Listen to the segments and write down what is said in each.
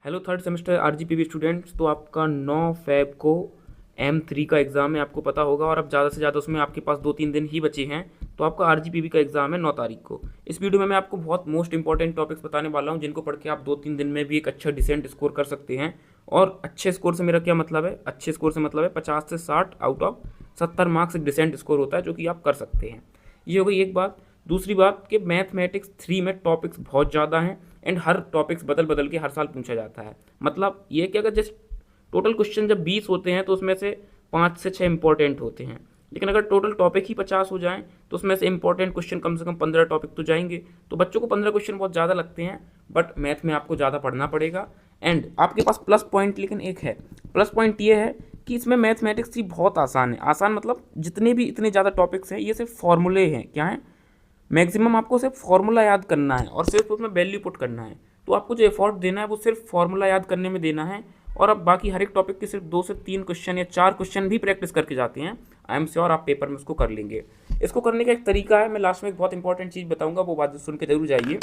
Hello third semester RGPV students. तो आपका 9 Feb को M3 का एग्ज़ाम है, आपको पता होगा। और अब ज़्यादा से ज़्यादा उसमें आपके पास 2-3 दिन ही बचे हैं। तो आपका आरजीपीवी का एग्ज़ाम है 9 तारीख को। इस वीडियो में मैं आपको बहुत मोस्ट इंपॉर्टेंट टॉपिक्स बताने वाला हूं, जिनको पढ़ के आप 2-3 दिन में भी एक अच्छा डिसेंट स्कोर कर सकते हैं। और अच्छे स्कोर से मेरा क्या मतलब है? अच्छे स्कोर से मतलब है 50 से 60 आउट ऑफ 70 मार्क्स एक डिसेंट स्कोर होता है, जो कि आप कर सकते हैं। ये हो गई एक बात। दूसरी बात कि मैथमेटिक्स 3 में टॉपिक्स बहुत ज़्यादा हैं एंड हर टॉपिक्स बदल बदल के हर साल पूछा जाता है। मतलब ये कि अगर जस्ट टोटल क्वेश्चन जब 20 होते हैं तो उसमें से 5 से 6 इंपॉर्टेंट होते हैं, लेकिन अगर टोटल टॉपिक ही 50 हो जाएं तो उसमें से इंपॉर्टेंट क्वेश्चन कम से कम 15 टॉपिक तो जाएंगे। तो बच्चों को 15 क्वेश्चन बहुत ज़्यादा लगते हैं, बट मैथ में आपको ज़्यादा पढ़ना पड़ेगा। एंड आपके पास प्लस पॉइंट लेकिन एक है। प्लस पॉइंट ये है कि इसमें मैथमेटिक्स ही बहुत आसान है। आसान मतलब जितने भी इतने ज़्यादा टॉपिक्स हैं ये सिर्फ फॉर्मूले हैं। क्या है? मैक्सिमम आपको सिर्फ फार्मूला याद करना है और सिर्फ उसमें वैल्यू पुट करना है। तो आपको जो एफर्ट देना है वो सिर्फ फार्मूला याद करने में देना है। और अब बाकी हर एक टॉपिक के सिर्फ 2 से 3 क्वेश्चन या 4 क्वेश्चन भी प्रैक्टिस करके जाते हैं। आई एम श्योर आप पेपर में उसको कर लेंगे। इसको करने का एक तरीका है, मैं लास्ट में एक बहुत इंपॉर्टेंट चीज़ बताऊंगा, वो बात सुन के जरूर जाइए।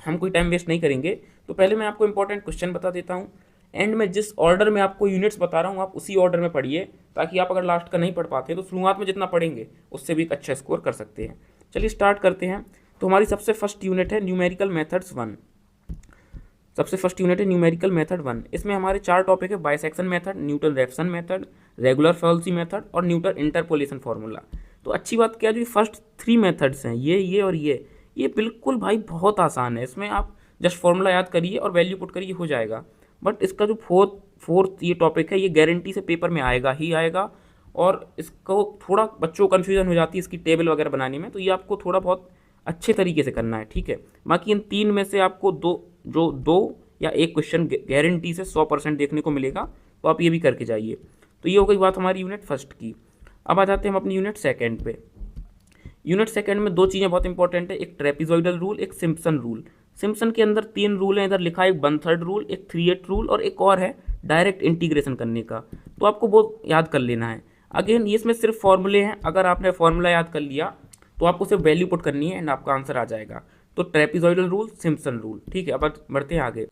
हम कोई टाइम वेस्ट नहीं करेंगे। तो पहले मैं आपको इंपॉर्टेंट क्वेश्चन बता देता हूँ, एंड में जिस ऑर्डर में आपको यूनिट्स बता रहा हूँ आप उसी ऑर्डर में पढ़िए, ताकि आप अगर लास्ट का नहीं पढ़ पाते तो शुरुआत में जितना पढ़ेंगे उससे भी एक अच्छा स्कोर कर सकते हैं। चलिए स्टार्ट करते हैं। तो हमारी सबसे फर्स्ट यूनिट है न्यूमेरिकल मेथड्स 1। सबसे फर्स्ट यूनिट है न्यूमेरिकल मेथड 1। इसमें हमारे 4 टॉपिक है: bisection method, Newton Raphson method, regular falsi method और न्यूटन इंटरपोलेशन फार्मूला। तो अच्छी बात क्या है, जो फर्स्ट 3 मेथड्स हैं ये और ये बिल्कुल भाई बहुत आसान है। इसमें आप जस्ट फार्मूला याद करिए और वैल्यू पुट करिए, हो जाएगा। बट इसका जो फोर्थ ये टॉपिक है, ये गारंटी से पेपर में आएगा ही आएगा। और इसको थोड़ा बच्चों को कन्फ्यूजन हो जाती है इसकी टेबल वगैरह बनाने में, तो ये आपको थोड़ा बहुत अच्छे तरीके से करना है, ठीक है। बाकी इन 3 में से आपको दो या एक क्वेश्चन गारंटी से 100% देखने को मिलेगा, तो आप ये भी करके जाइए। तो ये हो गई बात हमारी यूनिट फर्स्ट की। अब आ जाते हैं हम अपनी यूनिट सेकंड पे। यूनिट सेकंड में 2 चीज़ें बहुत इंपॉर्टेंट है, एक ट्रेपिजॉइडल रूल, एक सिम्पसन रूल। सिम्पसन के अंदर 3 रूल हैं, इधर लिखा है एक 1/3 रूल, एक 3/8 रूल और एक और है डायरेक्ट इंटीग्रेशन करने का। तो आपको वो याद कर लेना है। अगेन ये इसमें सिर्फ फॉर्मूले हैं, अगर आपने फॉर्मूला याद कर लिया तो आपको सिर्फ वैल्यू पुट करनी है एंड आपका आंसर आ जाएगा। तो ट्रेपिजॉइडल रूल, सिम्पसन रूल, ठीक है। अब बढ़ते हैं आगे।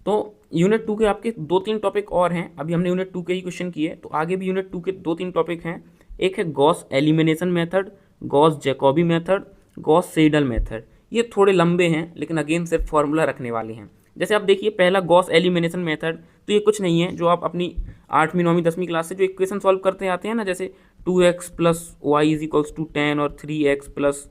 तो यूनिट 2 के आपके 2-3 टॉपिक और हैं। अभी हमने यूनिट 2 के ही क्वेश्चन किए, तो आगे भी यूनिट 2 के 2-3 टॉपिक हैं। एक है Gauss elimination method, Gauss Jacobi method, Gauss saddle method. ये थोड़े लंबे हैं लेकिन अगेन सिर्फ फार्मूला रखने वाले हैं। जैसे आप देखिए, पहला गॉस एलिमिनेशन मेथड, तो ये कुछ नहीं है, जो आप अपनी 8वीं 9वीं 10वीं क्लास से जो इक्वेशन सॉल्व करते आते हैं ना, जैसे 2x + y = 10 और 3x +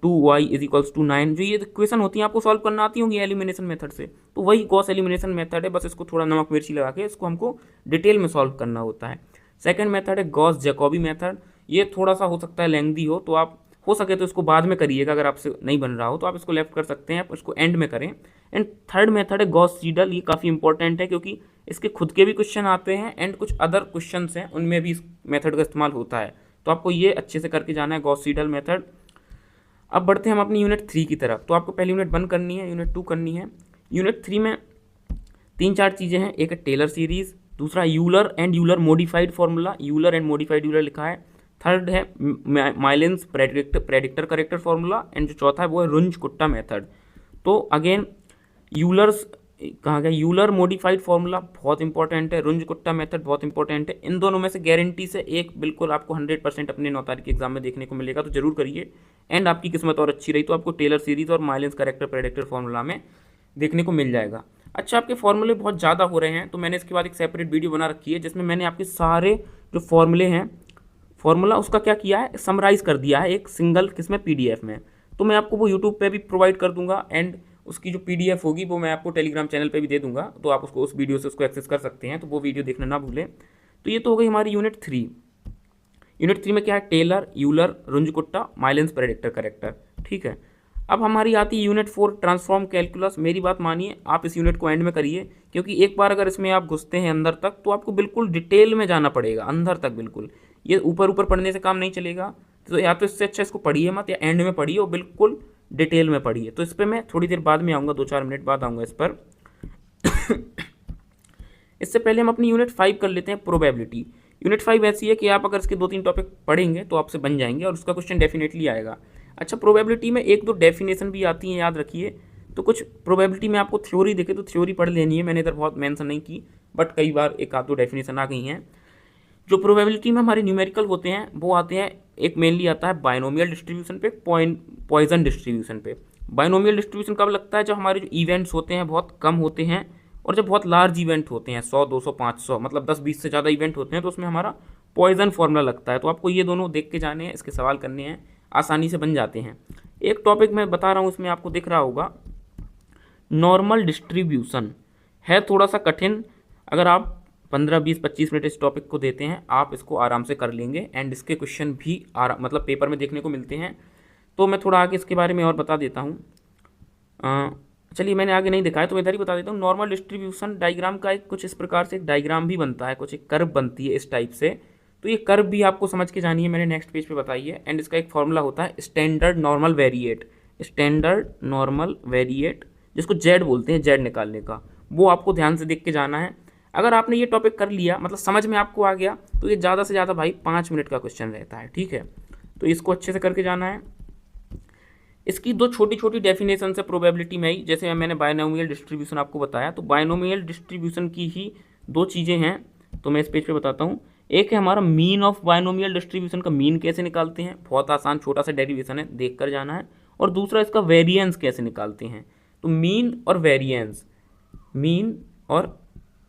2y = 9, जो ये इक्वेशन होती हैं आपको सॉल्व करना आती होंगी एलिमिनेशन मेथड से, तो वही गॉस एलिमिनेशन मेथड है। बस इसको थोड़ा नमक मिर्ची लगा के इसको हमको डिटेल में सॉल्व करना होता है। सेकंड मेथड है गॉस जैकोबी मेथड। ये थोड़ा सा हो सकता है लेंथी हो, तो आप हो सके तो इसको बाद में करिएगा। अगर आपसे नहीं बन रहा हो तो आप इसको लेफ्ट कर सकते हैं, आप इसको एंड में करें। एंड थर्ड मेथड है गॉस सीडल। ये काफ़ी इंपॉर्टेंट है क्योंकि इसके खुद के भी क्वेश्चन आते हैं एंड कुछ अदर क्वेश्चन हैं उनमें भी इस मेथड का इस्तेमाल होता है। तो आपको ये अच्छे से करके जाना है, गॉस सीडल मेथड। अब बढ़ते हैं हम अपनी यूनिट 3 की तरफ। तो आपको पहली यूनिट 1 करनी है, यूनिट 2 करनी है। यूनिट 3 में 3-4 चीज़ें हैं। एक है टेलर सीरीज़, दूसरा Euler and Euler modified formula, Euler and modified Euler लिखा है। थर्ड है माइलेंस प्रेडिक्टर करेक्टर फार्मूला, एंड जो चौथा है वो है रुंज-कुट्टा मेथड। तो अगेन यूलर्स कहाँ गया, यूलर मॉडिफाइड फार्मूला बहुत इंपॉर्टेंट है, रुंज-कुट्टा मेथड बहुत इंपॉर्टेंट है। इन दोनों में से गारंटी से एक बिल्कुल आपको 100% अपने 9 तारीख के एग्जाम में देखने को मिलेगा, तो जरूर करिए। एंड आपकी किस्मत और अच्छी रही तो आपको टेलर सीरीज और माइलेंस करेक्टर प्रेडिक्टर फार्मूला में देखने को मिल जाएगा। अच्छा, आपके फॉर्मूले बहुत ज़्यादा हो रहे हैं, तो मैंने इसके बाद एक सेपरेट वीडियो बना रखी है जिसमें मैंने आपके सारे जो फॉर्मूले हैं, फॉर्मूला उसका क्या किया है, समराइज़ कर दिया है एक सिंगल किसमें, PDF में। तो मैं आपको वो यूट्यूब पे भी प्रोवाइड कर दूंगा एंड उसकी जो PDF होगी वो मैं आपको टेलीग्राम चैनल पे भी दे दूंगा, तो आप उसको उस वीडियो से उसको एक्सेस कर सकते हैं, तो वो वीडियो देखना ना भूलें। तो ये तो हो गई हमारी यूनिट 3। यूनिट 3 में क्या है, टेलर, यूलर, रुंज-कुट्टा, माइलेंस प्रेडिक्टर करेक्टर, ठीक है। अब हमारी आती है यूनिट 4 ट्रांसफॉर्म कैलकुलस। मेरी बात मानिए, आप इस यूनिट को एंड में करिए, क्योंकि एक बार अगर इसमें आप घुसते हैं अंदर तक तो आपको बिल्कुल डिटेल में जाना पड़ेगा, अंदर तक बिल्कुल। ये ऊपर ऊपर पढ़ने से काम नहीं चलेगा, तो या तो इससे अच्छा इसको पढ़िए मत, या एंड में पढ़िए और बिल्कुल डिटेल में पढ़िए। तो इस पर मैं थोड़ी देर बाद में आऊँगा, 2-4 मिनट बाद आऊँगा इस पर। इससे पहले हम अपनी यूनिट 5 कर लेते हैं, प्रोबेबिलिटी। यूनिट 5 ऐसी है कि आप अगर इसके 2-3 टॉपिक पढ़ेंगे तो आपसे बन जाएंगे और उसका क्वेश्चन डेफिनेटली आएगा। अच्छा, प्रोबेबिलिटी में 1-2 डेफिनेशन भी आती हैं, याद रखिए। तो कुछ प्रोबेबिलिटी में आपको थ्योरी देखे तो थ्योरी पढ़ लेनी है, मैंने इधर बहुत मेंशन नहीं की, बट कई बार एक आध दो डेफिनेशन आ गई हैं। जो प्रोबेबिलिटी में हमारे न्यूमेरिकल होते हैं वो आते हैं, एक मेनली आता है बाइनोमियल डिस्ट्रीब्यूशन पे, पॉइजन डिस्ट्रीब्यूशन पे। बाइनोमियल डिस्ट्रीब्यूशन कब लगता है? जब हमारे जो इवेंट्स होते हैं बहुत कम होते हैं, और जब बहुत लार्ज इवेंट होते हैं 100 200 500 मतलब 10-20 से ज़्यादा इवेंट होते हैं, तो उसमें हमारा पॉइजन फॉर्मूला लगता है। तो आपको ये दोनों देख के जाने हैं, इसके सवाल करने हैं, आसानी से बन जाते हैं। एक टॉपिक मैं बता रहा हूँ, इसमें आपको दिख रहा होगा नॉर्मल डिस्ट्रीब्यूशन, है थोड़ा सा कठिन। अगर आप 15-20-25 मिनट इस टॉपिक को देते हैं, आप इसको आराम से कर लेंगे, एंड इसके क्वेश्चन भी मतलब पेपर में देखने को मिलते हैं। तो मैं थोड़ा आगे इसके बारे में और बता देता हूँ। चलिए, मैंने आगे नहीं दिखाया तो मैं इधर ही बता देता हूँ। नॉर्मल डिस्ट्रीब्यूशन डायग्राम का एक कुछ इस प्रकार से एक डायग्राम भी बनता है, कुछ एक कर्व बनती है इस टाइप से। तो ये कर्व भी आपको समझ के जानी है, मैंने नेक्स्ट पेज पे बताई है। एंड इसका एक फॉर्मूला होता है standard normal variate, standard normal variate, जिसको जेड बोलते हैं, जेड निकालने का, वो आपको ध्यान से देख के जाना है। अगर आपने ये टॉपिक कर लिया, मतलब समझ में आपको आ गया, तो ये ज़्यादा से ज़्यादा भाई 5 मिनट का क्वेश्चन रहता है, ठीक है। तो इसको अच्छे से करके जाना है। इसकी दो छोटी छोटी डेफिनेशन है प्रोबेबिलिटी में ही, जैसे मैंने बायनोमियल डिस्ट्रीब्यूशन आपको बताया, तो बायनोमियल डिस्ट्रीब्यूशन की ही दो चीज़ें हैं, तो मैं इस पेज पे बताता हूँ। एक है हमारा मीन ऑफ बायनोमियल डिस्ट्रीब्यूशन का मीन कैसे निकालते हैं, बहुत आसान छोटा सा डेरिवेशन है, देख कर जाना है। और दूसरा इसका वेरिएंस कैसे निकालते हैं। तो मीन और वेरिएंस, मीन और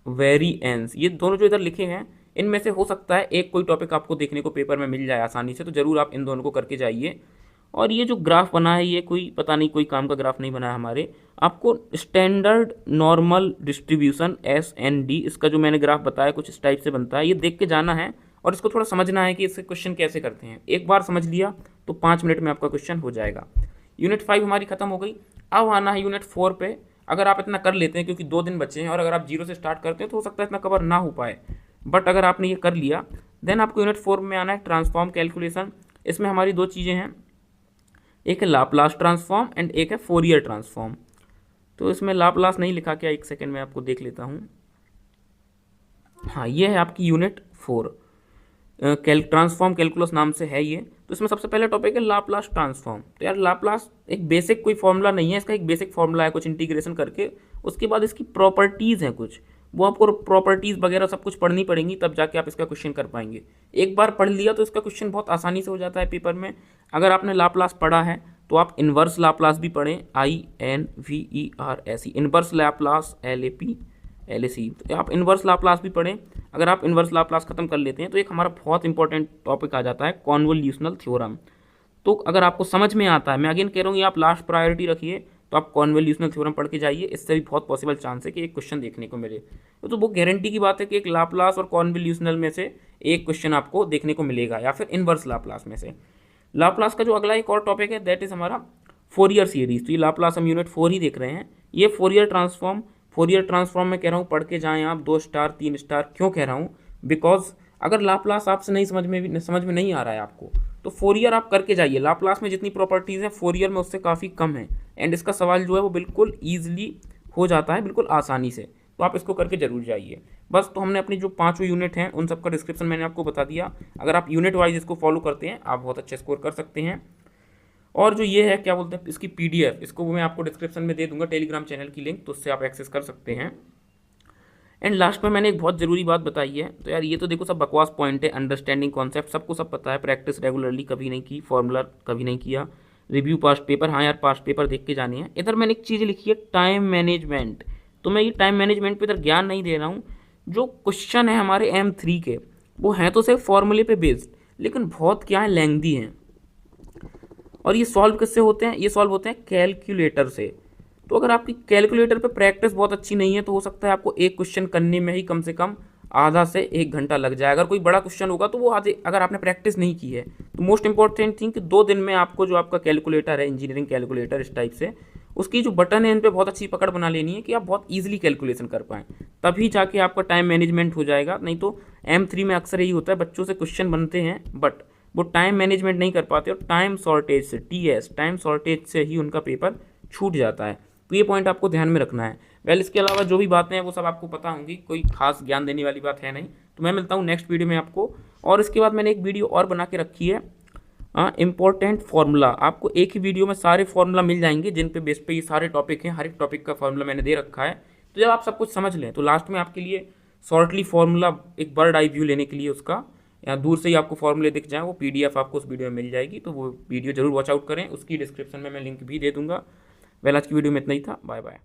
वेरिएंस, ये दोनों जो इधर लिखे हैं, इनमें से हो सकता है एक कोई टॉपिक आपको देखने को पेपर में मिल जाए आसानी से, तो ज़रूर आप इन दोनों को करके जाइए। और ये जो ग्राफ बना है, ये कोई पता नहीं कोई काम का ग्राफ नहीं बना है हमारे, आपको स्टैंडर्ड नॉर्मल डिस्ट्रीब्यूशन SND, इसका जो मैंने ग्राफ बताया कुछ इस टाइप से बनता है, ये देख के जाना है और इसको थोड़ा समझना है कि इससे क्वेश्चन कैसे करते हैं। एक बार समझ लिया तो 5 मिनट में आपका क्वेश्चन हो जाएगा। यूनिट 5 हमारी खत्म हो गई, अब आना है यूनिट 4 पे। अगर आप इतना कर लेते हैं, क्योंकि 2 दिन बचे हैं, और अगर आप 0 से स्टार्ट करते हैं तो हो सकता है इतना कवर ना हो पाए, बट अगर आपने ये कर लिया, देन आपको यूनिट 4 में आना है ट्रांसफॉर्म कैलकुलेशन। इसमें हमारी दो चीज़ें हैं, एक है लाप्लास ट्रांसफॉर्म एंड एक है फोरियर ट्रांसफॉर्म। तो इसमें लाप्लास नहीं लिखा क्या, एक सेकंड में आपको देख लेता हूँ। हाँ, ये है आपकी यूनिट 4, ट्रांसफॉर्म कैलकुलस नाम से है ये। तो इसमें सबसे पहले टॉपिक है लाप्लास ट्रांसफॉर्म। तो यार लाप्लास एक बेसिक कोई फॉर्मूला नहीं है, इसका एक बेसिक फॉर्मूला है कुछ इंटीग्रेशन करके, उसके बाद इसकी प्रॉपर्टीज़ हैं कुछ, वो आपको प्रॉपर्टीज़ वगैरह सब कुछ पढ़नी पड़ेंगी, तब जाके आप इसका क्वेश्चन कर पाएंगे। एक बार पढ़ लिया तो इसका क्वेश्चन बहुत आसानी से हो जाता है पेपर में। अगर आपने लाप्लास पढ़ा है तो आप इन्वर्स लाप्लास भी पढ़ें, INVERS, इन्वर्स लाप्लास LAC, तो आप इन्वर्स लाप्लास भी पढ़ें। अगर आप इन्वर्स लाप्लास खत्म कर लेते हैं तो एक हमारा बहुत इंपॉर्टेंट टॉपिक आ जाता है कॉन्वोल्यूशनल थ्योरम। तो अगर आपको समझ में आता है, मैं अगेन कह रहा हूँ, ये आप लास्ट प्रायोरिटी रखिए, तो आप कॉन्वोल्यूशनल थ्योरम पढ़ के जाइए, इससे भी बहुत पॉसिबल चांस है कि एक क्वेश्चन देखने को मिले। तो वो गारंटी की बात है कि एक लाप्लास और कॉन्वोल्यूशनल में से एक क्वेश्चन आपको देखने को मिलेगा, या फिर इन्वर्स लाप्लास में से। लाप्लास का जो अगला एक और टॉपिक है, दैट इज हमारा फोरियर सीरीज। तो ये लाप्लास हम यूनिट 4 ही देख रहे हैं। ये फोरियर ट्रांसफॉर्म में कह रहा हूँ पढ़ के जाएँ आप, 2 स्टार 3 स्टार। क्यों कह रहा हूँ? बिकॉज अगर लाप्लास आपसे नहीं समझ में नहीं आ रहा है आपको, तो फोरियर आप करके जाइए। लाप्लास में जितनी प्रॉपर्टीज़ हैं फोरियर में उससे काफ़ी कम है, एंड इसका सवाल जो है वो बिल्कुल ईजिली हो जाता है, बिल्कुल आसानी से। तो आप इसको करके जरूर जाइए। बस, तो हमने अपनी जो 5 यूनिट हैं उन सबका डिस्क्रिप्शन मैंने आपको बता दिया। अगर आप यूनिट वाइज इसको फॉलो करते हैं, आप बहुत अच्छे स्कोर कर सकते हैं। और जो ये है क्या बोलते हैं, इसकी PDF, इसको मैं आपको डिस्क्रिप्शन में दे दूंगा, टेलीग्राम चैनल की लिंक, तो उससे आप एक्सेस कर सकते हैं। एंड लास्ट में मैंने एक बहुत ज़रूरी बात बताई है। तो यार ये तो देखो सब बकवास पॉइंट है, अंडरस्टैंडिंग कॉन्सेप्ट सबको सब पता है, प्रैक्टिस रेगुलरली कभी नहीं की, फॉर्मूला कभी नहीं किया, रिव्यू पास्ट पेपर, हाँ यार पास्ट पेपर देख के जाने हैं। इधर मैंने एक चीज़ लिखी है टाइम मैनेजमेंट। तो मैं ये टाइम मैनेजमेंट पे इधर ज्ञान नहीं दे रहा हूँ। जो क्वेश्चन है हमारे M3 के, वो हैं तो सिर्फ फॉर्मूले पे बेस्ड, लेकिन बहुत क्या है, लेंथी हैं। और ये सॉल्व किससे होते हैं? ये सॉल्व होते हैं कैलकुलेटर से। तो अगर आपकी कैलकुलेटर पे प्रैक्टिस बहुत अच्छी नहीं है, तो हो सकता है आपको एक क्वेश्चन करने में ही कम से कम आधा से 1 घंटा लग जाए। अगर कोई बड़ा क्वेश्चन होगा तो वो आधे, अगर आपने प्रैक्टिस नहीं की है, तो मोस्ट इंपॉर्टेंट थिंग कि 2 दिन में आपको जो आपका कैलकुलेटर है, इंजीनियरिंग कैलकुलेटर इस टाइप से, उसकी जो बटन है इन पर बहुत अच्छी पकड़ बना लेनी है कि आप बहुत ईजिली कैलकुलेशन कर पाएँ, तभी जाके आपका टाइम मैनेजमेंट हो जाएगा। नहीं तो M3 में अक्सर यही होता है, बच्चों से क्वेश्चन बनते हैं बट वो टाइम मैनेजमेंट नहीं कर पाते, और टाइम शॉर्टेज से, टाइम शॉर्टेज से ही उनका पेपर छूट जाता है। तो ये पॉइंट आपको ध्यान में रखना है। वेल, इसके अलावा जो भी बातें हैं वो सब आपको पता होंगी, कोई खास ज्ञान देने वाली बात है नहीं। तो मैं मिलता हूँ नेक्स्ट वीडियो में आपको। और इसके बाद मैंने एक वीडियो और बना के रखी है, इम्पोर्टेंट फार्मूला, आपको एक ही वीडियो में सारे फार्मूला मिल जाएंगे जिन पे बेस पे ये सारे टॉपिक हैं। हर एक टॉपिक का फार्मूला मैंने दे रखा है। तो जब आप सब कुछ समझ लें तो लास्ट में आपके लिए शॉर्टली फार्मूला, एक बर्ड आई व्यू लेने के लिए उसका, या दूर से ही आपको फार्मूले दिख जाए, वो पीडीएफ आपको उस वीडियो में मिल जाएगी। तो वो वीडियो जरूर वॉच आउट करें, उसकी डिस्क्रिप्शन में मैं लिंक भी दे दूंगा। वेल, आज की वीडियो में इतना ही था। Bye bye.